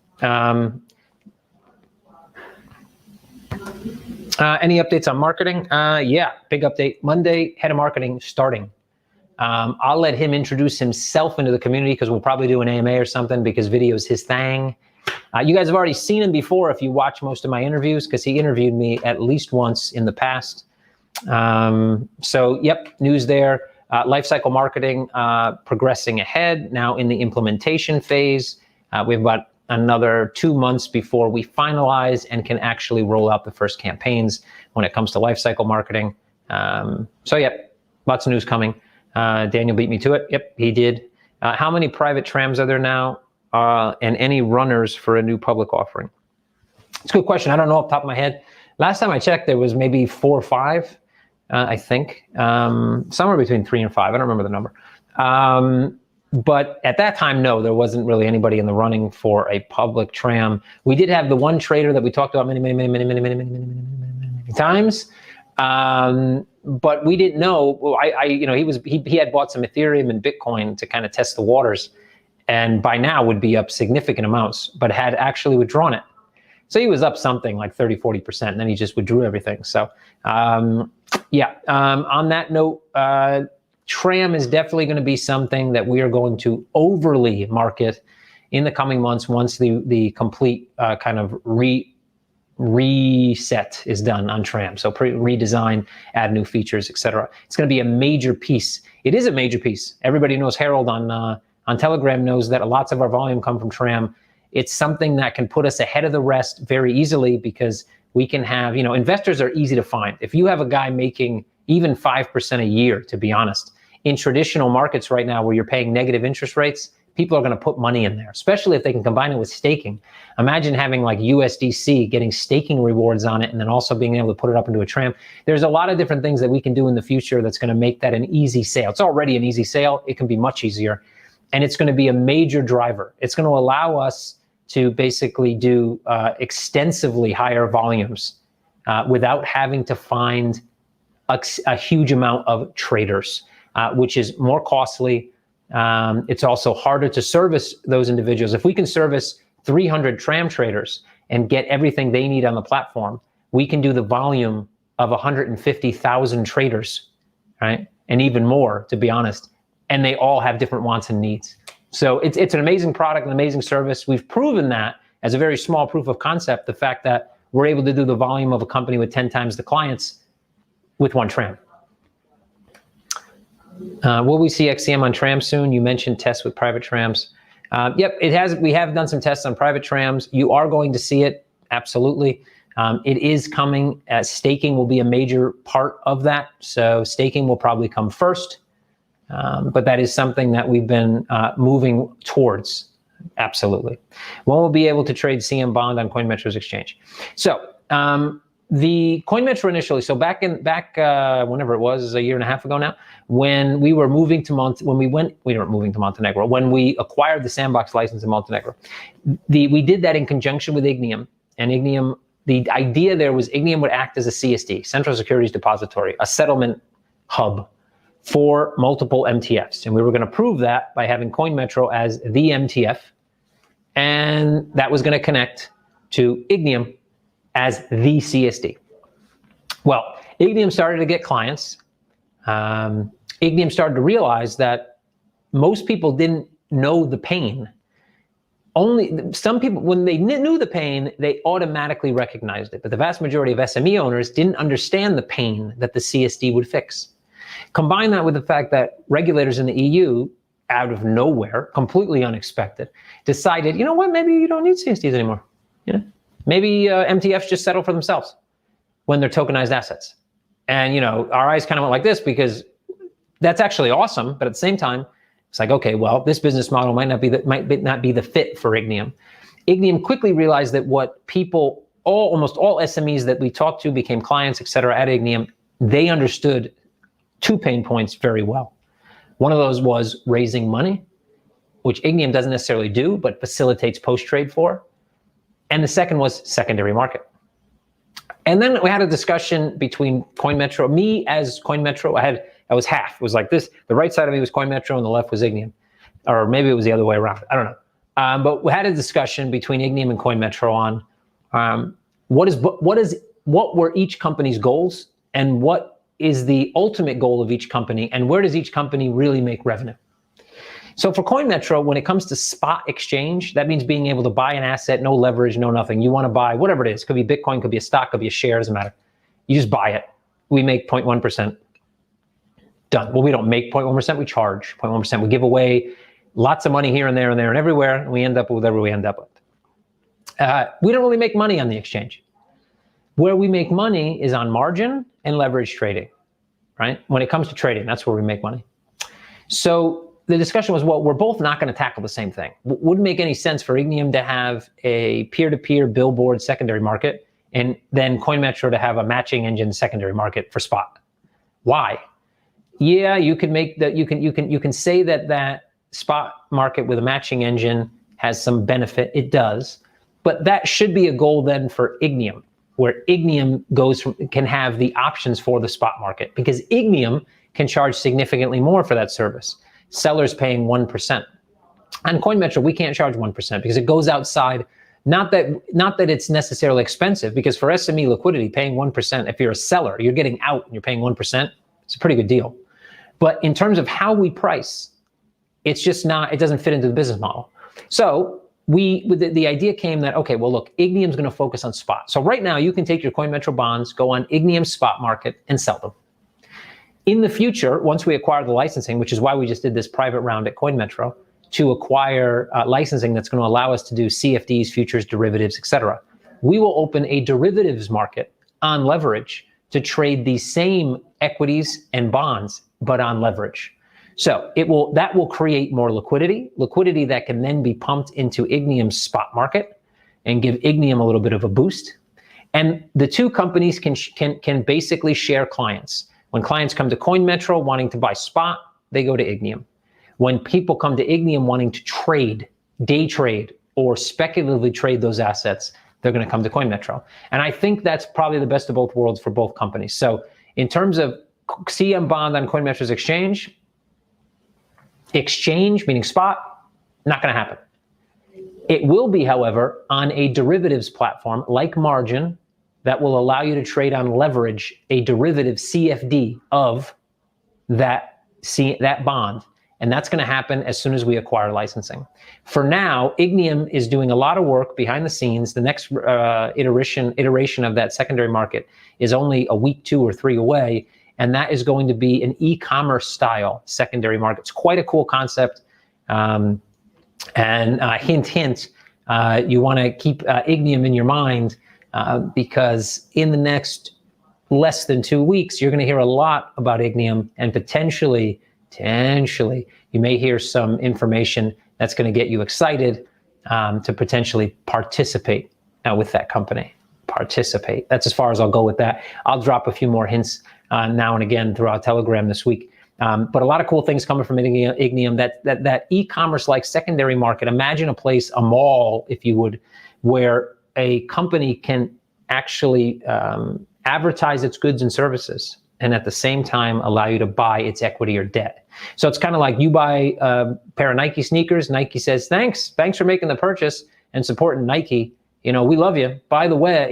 Any updates on marketing? Yeah, big update. Monday, head of marketing starting. I'll let him introduce himself into the community because we'll probably do an AMA or something because video is his thing. You guys have already seen him before if you watch most of my interviews because he interviewed me at least once in the past. So, yep, news there. Lifecycle marketing progressing ahead, now in the implementation phase. We have about another 2 months before we finalize and can actually roll out the first campaigns when it comes to lifecycle marketing. So, yep, lots of news coming. Daniel beat me to it. Yep, he did. How many private trams are there now? And any runners for a new public offering? It's a good question. I don't know off the top of my head. Last time I checked, there was maybe 4 or 5, I think. Somewhere between 3 and 5. I don't remember the number. But at that time, no, there wasn't really anybody in the running for a public tram. We did have the one trader that we talked about many times. But we didn't know. Well, he had bought some Ethereum and Bitcoin to kind of test the waters, and by now would be up significant amounts, but had actually withdrawn it. So he was up something like 30-40%, and then he just withdrew everything. So on that note, Tram is definitely going to be something that we are going to overly market in the coming months once the complete kind of reset is done on Tram. So redesign, add new features, etc. It's going to be a major piece. It is a major piece. Everybody knows Harold on Telegram knows that lots of our volume come from Tram. It's something that can put us ahead of the rest very easily because we can have, investors are easy to find. If you have a guy making even 5% a year, to be honest, in traditional markets right now where you're paying negative interest rates, people are going to put money in there, especially if they can combine it with staking. Imagine having like USDC, getting staking rewards on it, and then also being able to put it up into a tram. There's a lot of different things that we can do in the future that's going to make that an easy sale. It's already an easy sale. It can be much easier. And it's going to be a major driver. It's going to allow us to basically do extensively higher volumes without having to find a huge amount of traders, which is more costly. It's also harder to service those individuals. If we can service 300 tram traders and get everything they need on the platform, we can do the volume of 150,000 traders, right? And even more, to be honest. And they all have different wants and needs. So it's an amazing product, an amazing service. We've proven that as a very small proof of concept, the fact that we're able to do the volume of a company with 10 times the clients with one tram. Will we see XCM on trams soon? You mentioned tests with private trams. Yep, it has. We have done some tests on private trams. You are going to see it, absolutely. It is coming. Staking will be a major part of that. So staking will probably come first. But that is something that we've been moving towards, absolutely. When we'll be able to trade CM bond on CoinMetros exchange. So the CoinMetro initially, so back whenever it was, a year and a half ago now, when we were moving to we weren't moving to Montenegro, when we acquired the sandbox license in Montenegro, we did that in conjunction with Ignium. And Ignium, the idea there was Ignium would act as a CSD, Central Securities Depository, a settlement hub for multiple MTFs. And we were going to prove that by having CoinMetro as the MTF. And that was going to connect to Ignium as the CSD. Well, Ignium started to get clients. Ignium started to realize that most people didn't know the pain only some people, when they knew the pain, they automatically recognized it. But the vast majority of SME owners didn't understand the pain that the CSD would fix. Combine that with the fact that regulators in the EU, out of nowhere, completely unexpected, decided, you know what, maybe you don't need CSDs anymore. Maybe MTFs just settle for themselves when they're tokenized assets. And our eyes kind of went like this, because that's actually awesome, but at the same time, it's like, okay, well, this business model might not be the fit for Ignium. Ignium quickly realized that what people, almost all SMEs that we talked to became clients, et cetera, at Ignium, they understood two pain points very well. One of those was raising money, which Ignium doesn't necessarily do, but facilitates post-trade for. And the second was secondary market. And then we had a discussion between CoinMetro, me as CoinMetro, I was half. It was like this, the right side of me was CoinMetro and the left was Ignium. Or maybe it was the other way around, I don't know. But we had a discussion between Ignium and CoinMetro on what were each company's goals, and what is the ultimate goal of each company, and where does each company really make revenue? So for CoinMetro, when it comes to spot exchange, that means being able to buy an asset, no leverage, no nothing. You want to buy whatever it is. Could be Bitcoin, could be a stock, could be a share, doesn't matter. You just buy it. We make 0.1%. Done. Well, we don't make 0.1%, we charge 0.1%. We give away lots of money here and there and there and everywhere, and we end up with whatever we end up with. We don't really make money on the exchange. Where we make money is on margin and leverage trading, right? When it comes to trading, that's where we make money. So the discussion was, well, we're both not going to tackle the same thing. Wouldn't make any sense for Ignium to have a peer-to-peer billboard secondary market, and then CoinMetro to have a matching engine secondary market for spot. Why? Yeah, you can make that. You can say that spot market with a matching engine has some benefit. It does, but that should be a goal then for Ignium, where Ignium can have the options for the spot market, because Ignium can charge significantly more for that service. Sellers paying 1%. On CoinMetro, we can't charge 1% because it goes outside. Not that it's necessarily expensive, because for SME liquidity, paying 1%, if you're a seller, you're getting out and you're paying 1%, it's a pretty good deal. But in terms of how we price, it's just not, it doesn't fit into the business model. So the idea came that, okay, well, look, Ignium's going to focus on spot. So right now you can take your CoinMetro bonds, go on Ignium spot market and sell them. In the future, once we acquire the licensing, which is why we just did this private round at CoinMetro, to acquire licensing that's going to allow us to do CFDs, futures, derivatives, etc., we will open a derivatives market on leverage to trade these same equities and bonds, but on leverage. So that will create more liquidity that can then be pumped into Ignium's spot market and give Ignium a little bit of a boost. And the two companies can basically share clients. When clients come to CoinMetro wanting to buy spot, they go to Ignium. When people come to Ignium wanting to trade, day trade, or speculatively trade those assets, they're going to come to CoinMetro. And I think that's probably the best of both worlds for both companies. So in terms of CM bond on CoinMetro's exchange, meaning spot, not going to happen. It will be, however, on a derivatives platform like Margin that will allow you to trade on leverage a derivative CFD of that bond. And that's going to happen as soon as we acquire licensing. For now, Ignium is doing a lot of work behind the scenes. The next iteration of that secondary market is only a week, 2 or 3 away. And that is going to be an e-commerce style secondary market. It's quite a cool concept. Hint, you want to keep Ignium in your mind because in the next less than 2 weeks, you're going to hear a lot about Ignium, and potentially, you may hear some information that's going to get you excited to potentially participate with that company. Participate. That's as far as I'll go with that. I'll drop a few more hints now and again throughout Telegram this week. But a lot of cool things coming from Ignium. That e-commerce like secondary market. Imagine a place, a mall, if you would, where a company can actually advertise its goods and services, and at the same time allow you to buy its equity or debt. So it's kind of like you buy a pair of Nike sneakers. Nike says, thanks for making the purchase and supporting Nike. We love you. By the way,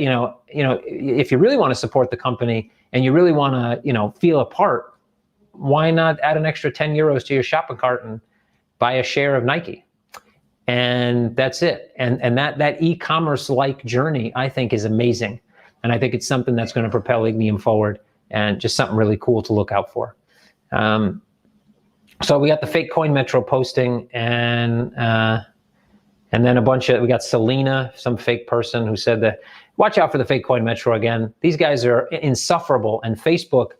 if you really want to support the company and you really want to, feel a part, why not add an extra 10 euros to your shopping cart and buy a share of Nike? and that's it. And that e-commerce-like journey, I think, is amazing. And I think it's something that's going to propel Ignium forward, and just something really cool to look out for. So we got the fake CoinMetro posting, and then we got Selena, some fake person who said that, watch out for the fake CoinMetro again. These guys are insufferable, and Facebook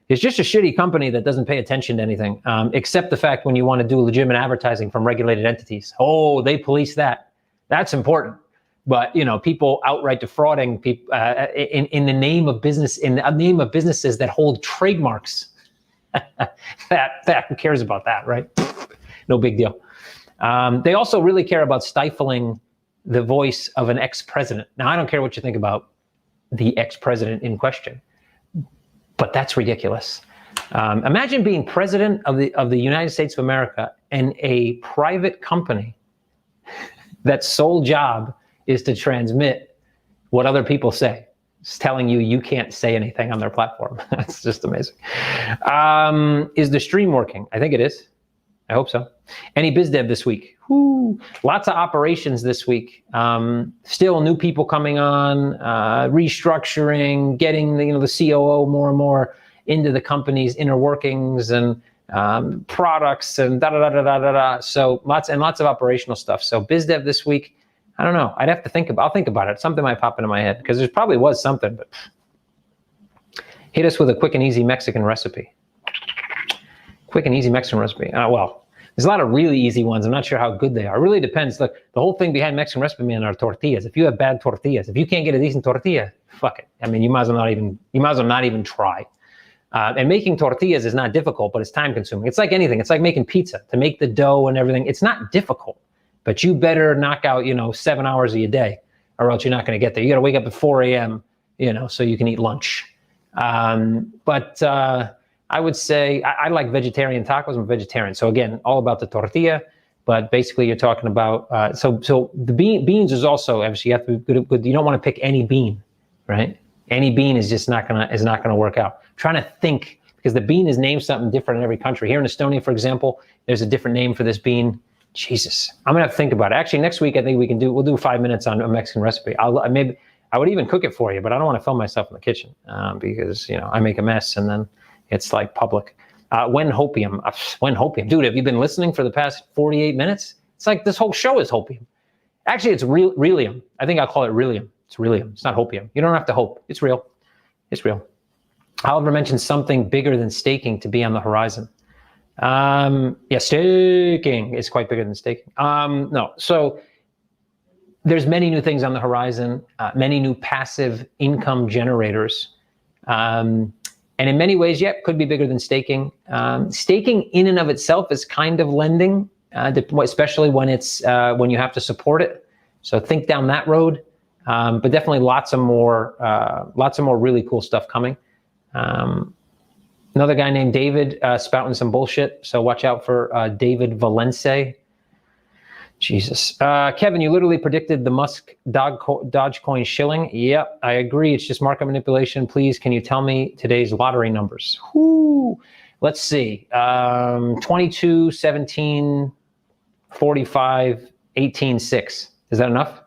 is just a shitty company that doesn't pay attention to anything, except the fact when you want to do legitimate advertising from regulated entities. Oh, they police that. That's important. But people outright defrauding people in the name of business, in the name of businesses that hold trademarks. That who cares about that, right? No big deal. They also really care about stifling the voice of an ex-president. Now, I don't care what you think about the ex-president in question, but that's ridiculous. Imagine being president of the United States of America and a private company that's sole job is to transmit what other people say. It's telling you can't say anything on their platform. That's just amazing. Is the stream working? I think it is. I hope so. Any bizdev this week? Whoo. Lots of operations this week. Still new people coming on, restructuring, getting the COO more and more into the company's inner workings and products and da-da-da-da-da-da. So lots of operational stuff. So bizdev this week, I don't know. I'll think about it. Something might pop into my head because there probably was something, but hit us with a quick and easy Mexican recipe. Quick and easy Mexican recipe. Well, there's a lot of really easy ones. I'm not sure how good they are. It really depends. Look, the whole thing behind Mexican recipe, man, are tortillas. If you have bad tortillas, if you can't get a decent tortilla, fuck it. I mean, you might as well not even try. And making tortillas is not difficult, but it's time consuming. It's like anything. It's like making pizza. To make the dough and everything, it's not difficult. But you better knock out, 7 hours of your day, or else you're not going to get there. You got to wake up at 4 a.m., so you can eat lunch. But I would say I like vegetarian tacos. I'm a vegetarian. So again, all about the tortilla. But basically, you're talking about so the beans is also, obviously, you have to be good. You don't want to pick any bean, right? Any bean is just not gonna work out. I'm trying to think, because the bean is named something different in every country. Here in Estonia, for example, there's a different name for this bean. Jesus, I'm gonna have to think about it. Actually, next week I think we'll do 5 minutes on a Mexican recipe. I would even cook it for you, but I don't want to film myself in the kitchen because I make a mess and then it's like public. When hopium, dude, have you been listening for the past 48 minutes? It's like this whole show is hopium. Actually, it's relium. I think I'll call it relium. It's relium. It's not hopium. You don't have to hope. It's real. It's real. Oliver mentioned something bigger than staking to be on the horizon. Staking is quite bigger than staking. No, so there's many new things on the horizon, many new passive income generators. And in many ways, could be bigger than staking. Staking in and of itself is kind of lending, especially when when you have to support it. So think down that road. But definitely lots of more really cool stuff coming. Another guy named David spouting some bullshit, so watch out for David Valencia. Jesus. Kevin, you literally predicted the Musk Dogecoin shilling. Yep, I agree. It's just market manipulation. Please, can you tell me today's lottery numbers? Whoo. Let's see. 22, 17, 45, 18, 6. Is that enough?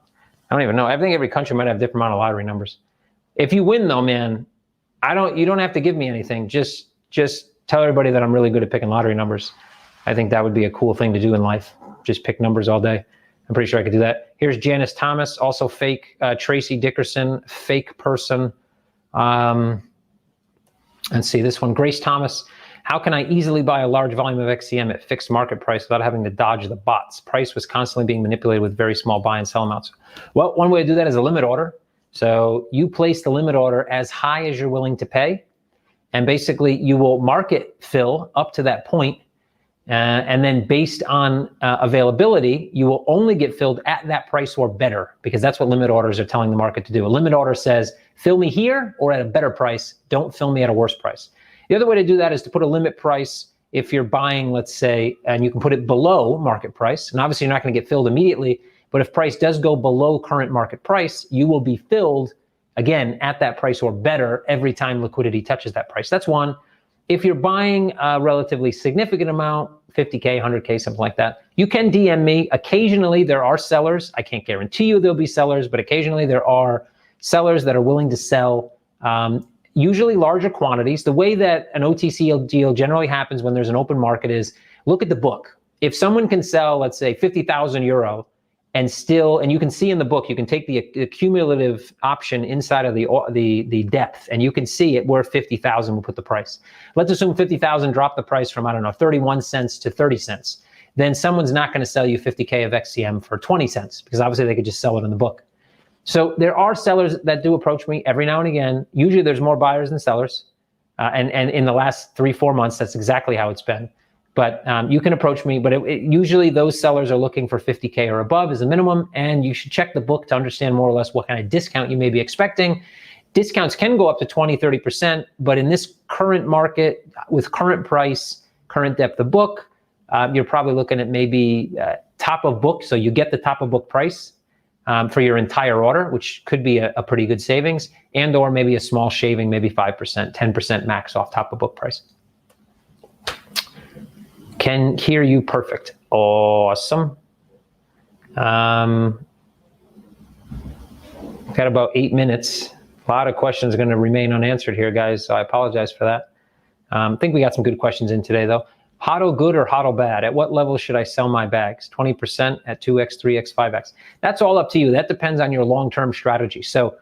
I don't even know. I think every country might have a different amount of lottery numbers. If you win though, man, you don't have to give me anything. Just tell everybody that I'm really good at picking lottery numbers. I think that would be a cool thing to do in life. Just pick numbers all day. I'm pretty sure I could do that. Here's Janice Thomas, also fake. Tracy Dickerson, fake person. Let's see this one. Grace Thomas. How can I easily buy a large volume of XCM at fixed market price without having to dodge the bots? Price was constantly being manipulated with very small buy and sell amounts. Well, one way to do that is a limit order. So you place the limit order as high as you're willing to pay. And basically you will market fill up to that point. And then based on availability, you will only get filled at that price or better, because that's what limit orders are telling the market to do. A limit order says, fill me here or at a better price. Don't fill me at a worse price. The other way to do that is to put a limit price if you're buying, let's say, and you can put it below market price. And obviously you're not going to get filled immediately, but if price does go below current market price, you will be filled again at that price or better every time liquidity touches that price. That's one. if you're buying a relatively significant amount, 50K, 100K, something like that, you can DM me. Occasionally there are sellers. I can't guarantee you there'll be sellers, but occasionally there are sellers that are willing to sell, usually larger quantities. The way that an OTC deal generally happens when there's an open market is, look at the book. If someone can sell, let's say 50,000 euro, and you can see in the book, you can take the cumulative option inside of the depth, and you can see it worth 50,000 will put the price. Let's assume 50,000 dropped the price from, I don't know, 31 cents to 30 cents. Then someone's not going to sell you 50K of XCM for 20 cents, because obviously they could just sell it in the book. So there are sellers that do approach me every now and again. Usually there's more buyers than sellers. And in the last 3-4 months, that's exactly how it's been. But you can approach me, but usually those sellers are looking for 50K or above as a minimum, and you should check the book to understand more or less what kind of discount you may be expecting. Discounts can go up to 20, 30%, but in this current market, with current price, current depth of book, you're probably looking at maybe top of book, so you get the top of book price for your entire order, which could be a pretty good savings, and or maybe a small shaving, maybe 5%, 10% max off top of book price. Can hear you perfect. Awesome. Got about 8 minutes. A lot of questions are going to remain unanswered here, guys, so I apologize for that. I think we got some good questions in today, though. Hodl good or hodl bad? At what level should I sell my bags? 20% at 2x, 3x, 5x? That's all up to you. That depends on your long-term strategy. So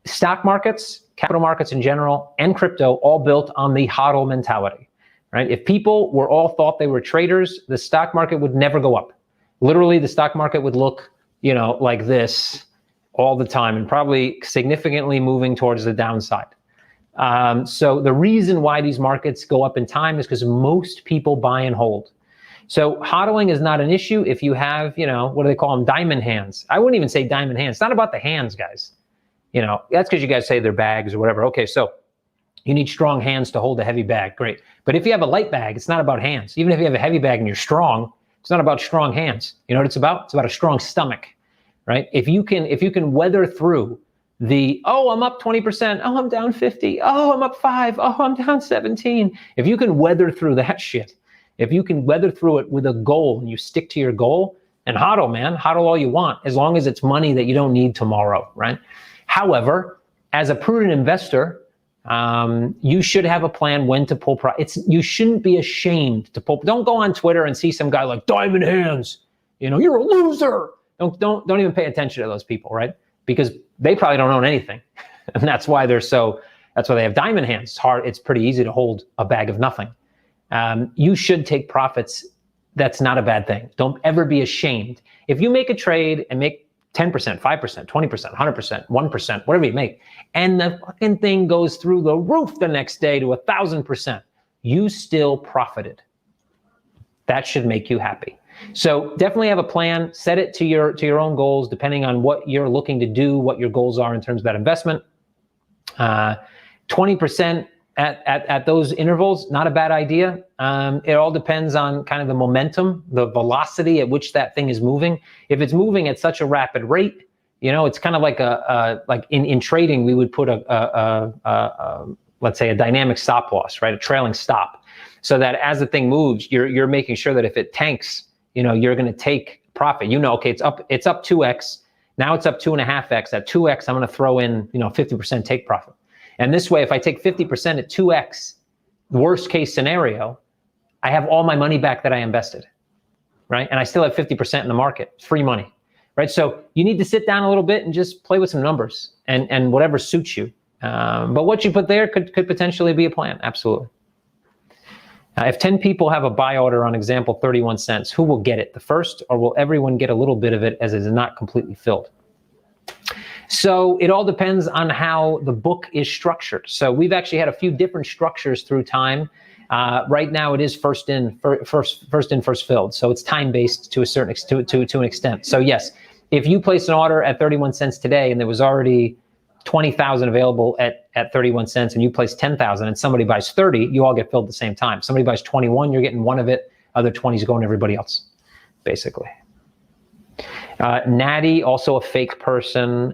stock markets, capital markets in general, and crypto all built on the hodl mentality. Right? If people thought they were traders, the stock market would never go up. Literally, the stock market would look, like this all the time, and probably significantly moving towards the downside. So the reason why these markets go up in time is because most people buy and hold. So hodling is not an issue if you have, what do they call them? Diamond hands. I wouldn't even say diamond hands. It's not about the hands, guys. That's because you guys say they're bags or whatever. Okay, so you need strong hands to hold a heavy bag. Great. But if you have a light bag, it's not about hands. Even if you have a heavy bag and you're strong, it's not about strong hands. You know what it's about? It's about a strong stomach, right? If you can weather through I'm up 20%. Oh, I'm down 50. Oh, I'm up 5. Oh, I'm down 17. If you can weather through that shit, if you can weather through it with a goal and you stick to your goal, and hodl, man, hodl all you want, as long as it's money that you don't need tomorrow, right? However, as a prudent investor, you should have a plan when to pull you shouldn't be ashamed to pull. Don't go on Twitter and see some guy like diamond hands. You're a loser. Don't even pay attention to those people, right? Because they probably don't own anything. And that's why they have diamond hands. It's hard. It's pretty easy to hold a bag of nothing. You should take profits. That's not a bad thing. Don't ever be ashamed. If you make a trade and make 10%, 5%, 20%, 100%, 1%, whatever you make, and the fucking thing goes through the roof the next day to 1,000%, you still profited. That should make you happy. So definitely have a plan, set it to your own goals, depending on what you're looking to do, what your goals are in terms of that investment. 20% at those intervals, not a bad idea. It all depends on kind of the momentum, the velocity at which that thing is moving. If it's moving at such a rapid rate, it's kind of like like in trading, we would put let's say a dynamic stop loss, right? A trailing stop, so that as the thing moves, you're making sure that if it tanks, you're going to take profit. Okay, it's up 2x. Now it's up 2.5x. At 2x, I'm going to throw in 50% take profit. And this way, if I take 50% at 2x, worst case scenario, I have all my money back that I invested, right? And I still have 50% in the market. It's free money, right? So you need to sit down a little bit and just play with some numbers and whatever suits you. But what you put there could potentially be a plan. Absolutely. If 10 people have a buy order on example 31 cents, who will get it? The first, or will everyone get a little bit of it as it is not completely filled? So it all depends on how the book is structured. So we've actually had a few different structures through time. Right now it is first in, first filled. So it's time-based to a certain to an extent. So yes, if you place an order at 31 cents today and there was already 20,000 available at 31 cents and you place 10,000 and somebody buys 30, you all get filled at the same time. Somebody buys 21, you're getting one of it. Other 20 is going to everybody else, basically. Natty, also a fake person,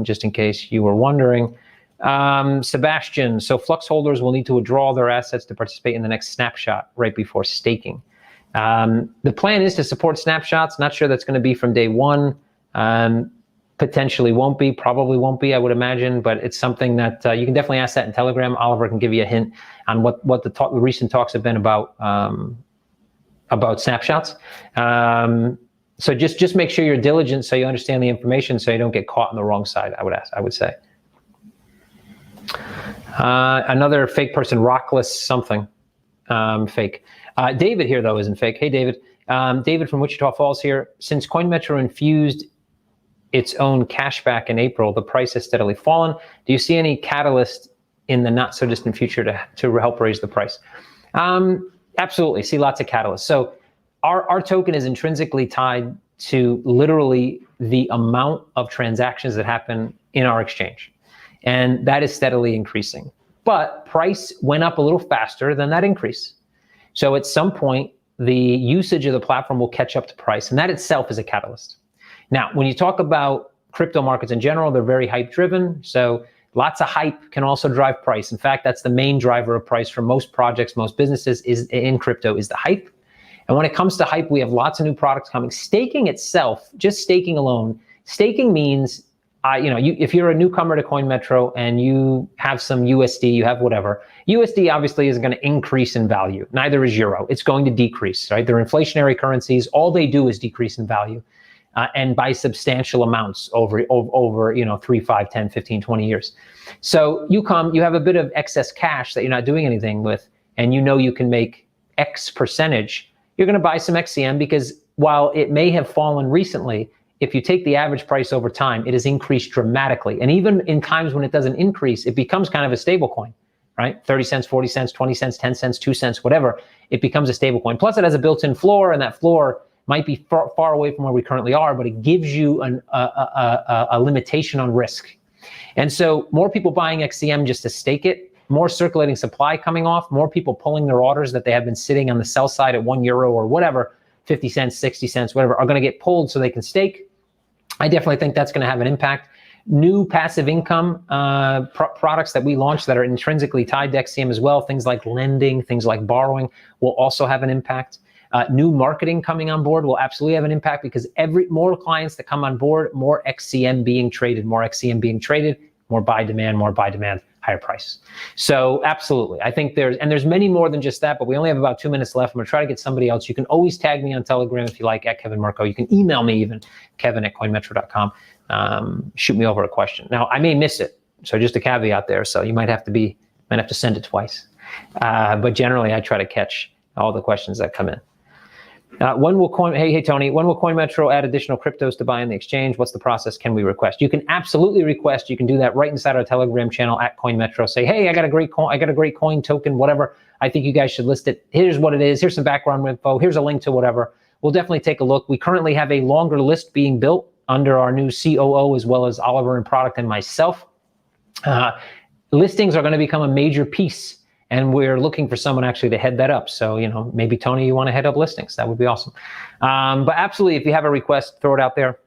just in case you were wondering. Sebastian, so Flux holders will need to withdraw their assets to participate in the next snapshot right before staking. The plan is to support snapshots. Not sure that's going to be from day one. Potentially won't be, probably won't be, I would imagine, but it's something that you can definitely ask that in Telegram. Oliver can give you a hint on what the recent talks have been about snapshots. So just make sure you're diligent so you understand the information so you don't get caught on the wrong side, I would say. Another fake person, Rockless something, fake. David here, though, isn't fake. Hey, David. David from Wichita Falls here. Since CoinMetro infused its own cashback in April, the price has steadily fallen. Do you see any catalyst in the not so distant future to help raise the price? Absolutely, see lots of catalysts. So our token is intrinsically tied to literally the amount of transactions that happen in our exchange. And that is steadily increasing. But price went up a little faster than that increase. So at some point, the usage of the platform will catch up to price, and that itself is a catalyst. Now, when you talk about crypto markets in general, they're very hype driven. So lots of hype can also drive price. In fact, that's the main driver of price for most projects, most businesses in crypto is the hype. And when it comes to hype, we have lots of new products coming. Staking itself, just staking alone, staking means, if you're a newcomer to CoinMetro and you have some USD, you have whatever, USD obviously isn't going to increase in value. Neither is Euro. It's going to decrease, right? They're inflationary currencies. All they do is decrease in value. And by substantial amounts over 3, 5, 10, 15, 20 years. So you have a bit of excess cash that you're not doing anything with, and you can make X percentage. You're going to buy some XCM because while it may have fallen recently, if you take the average price over time, it has increased dramatically. And even in times when it doesn't increase, it becomes kind of a stable coin, right? 30 cents, 40 cents, 20 cents, 10 cents, 2 cents, whatever. It becomes a stable coin. Plus it has a built-in floor, and that floor might be far away from where we currently are, but it gives you a limitation on risk. And so more people buying XCM just to stake it, more circulating supply coming off, more people pulling their orders that they have been sitting on the sell side at €1 or whatever, 50 cents, 60 cents, whatever, are going to get pulled so they can stake. I definitely think that's going to have an impact. New passive income products that we launched that are intrinsically tied to XCM as well, things like lending, things like borrowing, will also have an impact. New marketing coming on board will absolutely have an impact because more clients that come on board, more XCM being traded, more buy demand, higher price. So absolutely, I think there's many more than just that, but we only have about 2 minutes left. I'm gonna try to get somebody else. You can always tag me on Telegram if you like, at Kevin Murcko. You can email me even, kevin@coinmetro.com. Shoot me over a question. Now I may miss it, so just a caveat there. So you might have to send it twice. But generally I try to catch all the questions that come in. Hey Tony, when will CoinMetro add additional cryptos to buy in the exchange? What's the process? Can we request? You can absolutely request. You can do that right inside our Telegram channel at CoinMetro. Say, hey, I got a great coin token, whatever. I think you guys should list it. Here's what it is. Here's some background info. Here's a link to whatever. We'll definitely take a look. We currently have a longer list being built under our new COO, as well as Oliver in product and myself. Listings are going to become a major piece, and we're looking for someone actually to head that up. So, maybe Tony, you want to head up listings. That would be awesome. But absolutely, if you have a request, throw it out there.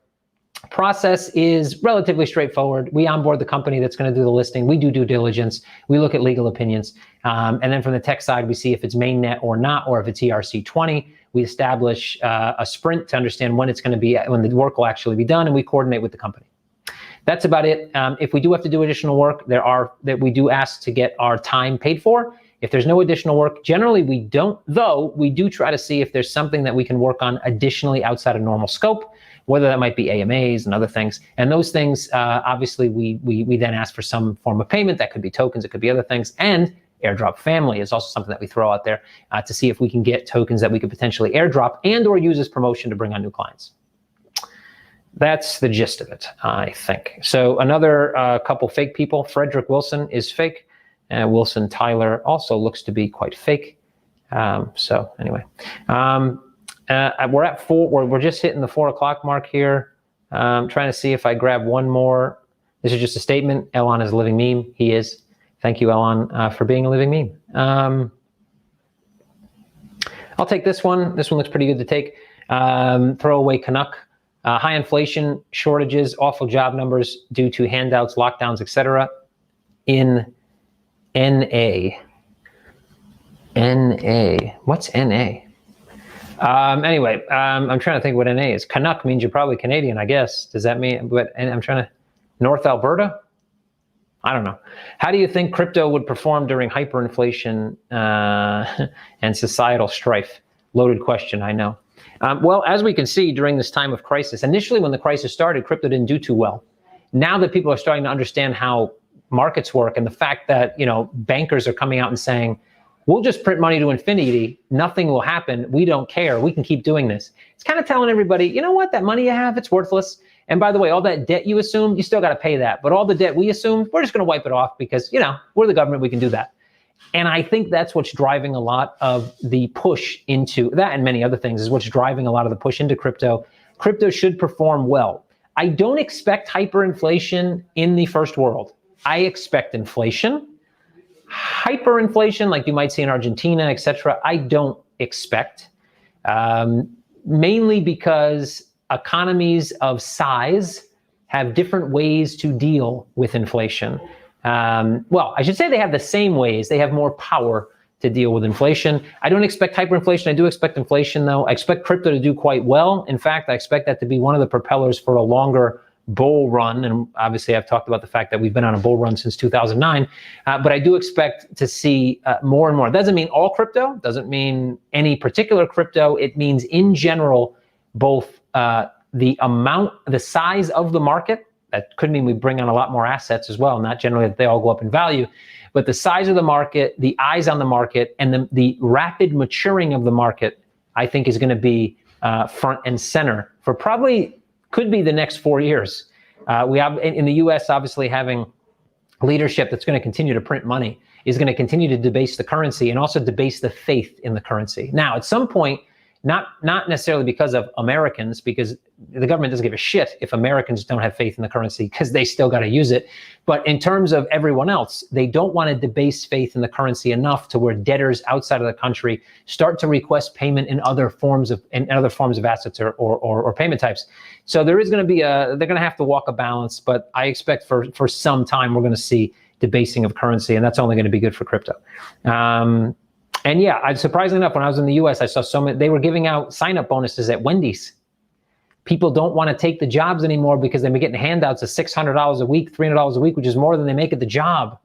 Process is relatively straightforward. We onboard the company that's going to do the listing. We do due diligence. We look at legal opinions. And then from the tech side, we see if it's mainnet or not, or if it's ERC20. We establish a sprint to understand when it's going to be, when the work will actually be done, and we coordinate with the company. That's about it. If we do have to do additional work, we do ask to get our time paid for. If there's no additional work, generally we don't, though we do try to see if there's something that we can work on additionally outside of normal scope, whether that might be AMAs and other things. And those things, obviously we then ask for some form of payment. That could be tokens, it could be other things. And AirDrop family is also something that we throw out there to see if we can get tokens that we could potentially AirDrop and or use as promotion to bring on new clients. That's the gist of it, I think. So another couple fake people. Frederick Wilson is fake. Wilson Tyler also looks to be quite fake. So anyway, we're at 4. We're just hitting the 4 o'clock mark here. I'm trying to see if I grab one more. This is just a statement. Elon is a living meme. He is. Thank you, Elon, for being a living meme. I'll take this one. This one looks pretty good to take. Throwaway Canuck. High inflation, shortages, awful job numbers due to handouts, lockdowns, etc. in NA. NA. What's NA? Anyway, I'm trying to think what NA is. Canuck means you're probably Canadian, I guess. Does that mean? But and I'm trying to. North Alberta? I don't know. How do you think crypto would perform during hyperinflation and societal strife? Loaded question, I know. Well, as we can see during this time of crisis, initially when the crisis started, crypto didn't do too well. Now that people are starting to understand how markets work and the fact that, you know, bankers are coming out and saying, we'll just print money to infinity, nothing will happen, we don't care, we can keep doing this. It's kind of telling everybody, you know what, that money you have, it's worthless. And by the way, all that debt you assumed, you still got to pay that. But all the debt we assumed, we're just going to wipe it off because, you know, we're the government, we can do that. And I think that's what's driving a lot of the push into that, and many other things is what's driving a lot of the push into crypto. Crypto should perform well. I don't expect hyperinflation in the first world. I expect inflation. Hyperinflation, like you might see in Argentina, etc., I don't expect, mainly because economies of size have different ways to deal with inflation. Well, I should say they have the same ways. They have more power to deal with inflation. I don't expect hyperinflation. I do expect inflation, though. I expect crypto to do quite well. In fact, I expect that to be one of the propellers for a longer bull run. And obviously, I've talked about the fact that we've been on a bull run since 2009. But I do expect to see more and more. It doesn't mean all crypto, doesn't mean any particular crypto. It means in general, both the amount, the size of the market. That could mean we bring on a lot more assets as well, not generally that they all go up in value, but the size of the market, the eyes on the market, and the rapid maturing of the market, I think is going to be front and center for probably could be the next 4 years. We have in the US, obviously having leadership that's going to continue to print money is going to continue to debase the currency and also debase the faith in the currency. Now, at some point, not necessarily because of Americans, because the government doesn't give a shit if Americans don't have faith in the currency because they still got to use it. But in terms of everyone else, they don't want to debase faith in the currency enough to where debtors outside of the country start to request payment in other forms of assets or payment types. So there is going to be they're going to have to walk a balance. But I expect for some time we're going to see debasing of currency, and that's only going to be good for crypto. And yeah, surprisingly enough, when I was in the US, I saw so many, they were giving out sign-up bonuses at Wendy's. People don't want to take the jobs anymore because they've been getting handouts of $600 a week, $300 a week, which is more than they make at the job.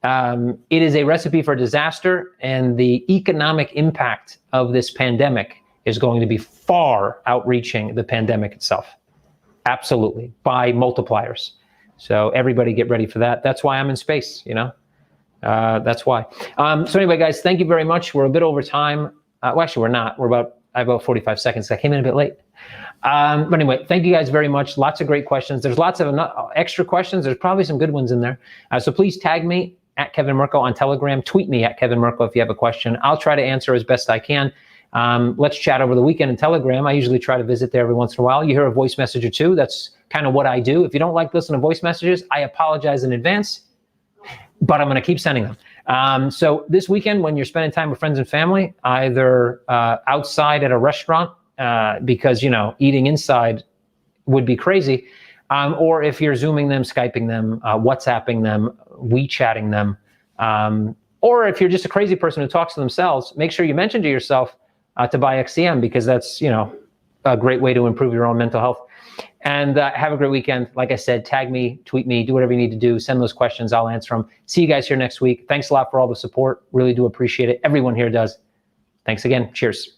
It is a recipe for disaster, and the economic impact of this pandemic is going to be far outreaching the pandemic itself. Absolutely, by multipliers. So everybody get ready for that. That's why I'm in space, you know? That's why. So anyway, guys, thank you very much. We're a bit over time. Well, actually, we're not. I have about 45 seconds. I came in a bit late. But anyway, thank you guys very much. Lots of great questions. There's lots of extra questions. There's probably some good ones in there. So please tag me at Kevin Murcko on Telegram. Tweet me at Kevin Murcko if you have a question. I'll try to answer as best I can. Let's chat over the weekend in Telegram. I usually try to visit there every once in a while. You hear a voice message or two. That's kind of what I do. If you don't like listening to voice messages, I apologize in advance, but I'm going to keep sending them. So this weekend, when you're spending time with friends and family, either outside at a restaurant, because, you know, eating inside would be crazy, or if you're Zooming them, Skyping them, WhatsApping them, WeChatting them, or if you're just a crazy person who talks to themselves, make sure you mention to yourself to buy XCM, because that's, you know, a great way to improve your own mental health. And have a great weekend. Like I said, tag me, tweet me, do whatever you need to do. Send those questions. I'll answer them. See you guys here next week. Thanks a lot for all the support. Really do appreciate it. Everyone here does. Thanks again. Cheers.